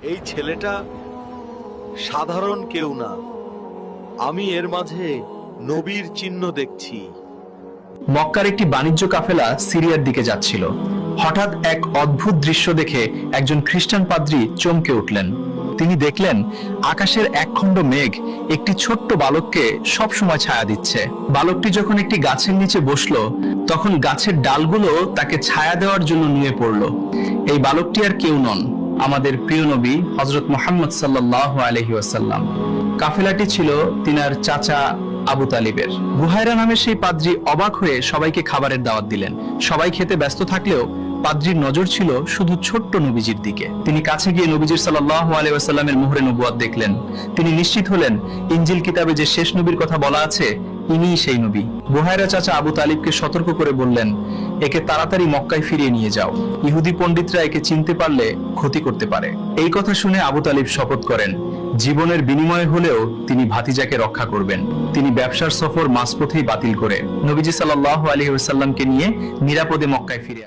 এই ছেলেটা সাধারণ কেউ না, আমি এর মাঝে নবীর চিহ্ন দেখছি। মক্কার একটি বাণিজ্য কাফেলা সিরিয়ার দিকে যাচ্ছিল। হঠাৎ এক অদ্ভুত দৃশ্য দেখে একজন খ্রিস্টান পাদ্রী চমকে উঠলেন। তিনি দেখলেন আকাশের একখণ্ড মেঘ একটি ছোট্ট বালককে সব সময় ছায়া দিচ্ছে। বালকটি যখন একটি গাছের নিচে বসলো, তখন গাছের ডালগুলো তাকে ছায়া দেওয়ার জন্য নুয়ে পড়ল। এই বালকটি আর কেউ নন, আমাদের প্রিয় নবী হযরত মুহাম্মদ সাল্লাল্লাহু আলাইহি ওয়াসাল্লাম। কাফেলাটি ছিল তিনার চাচা আবু তালিবের। বুহায়রা নামের সেই পাদ্রী অবাক হয়ে সবাইকে খাবারের দাওয়াত দিলেন। সবাই খেতে ব্যস্ত থাকলেও পাদ্রীর নজর ছিল শুধু ছোট্ট নবীজির দিকে। তিনি কাছে গিয়ে নবীজির সাল্লাল্লাহু আলাইহি ওয়াসাল্লামের মুহরে নবুয়ত দেখলেন। তিনি নিশ্চিত হলেন ইনজিল কিতাবে যে শেষ নবীর কথা বলা আছে ইনিই সেই নবী। বুহায়রা চাচা আবু তালিবকে সতর্ক করে বললেন, একে তাড়াতাড়ি মক্কায় ফিরিয়ে নিয়ে যাও। ইহুদি পণ্ডিতরা একে চিনতে পারলে ক্ষতি করতে পারে। এই কথা শুনে আবু তালিব শপথ করেন জীবনের বিনিময়ে হলেও তিনি ভাতিজাকে রক্ষা করবেন। তিনি ব্যবসার সফর মাঝপথেই বাতিল করে নবীজি সাল্লাল্লাহু আলাইহি ওয়াসাল্লামকে নিয়ে নিরাপদে মক্কায় ফিরে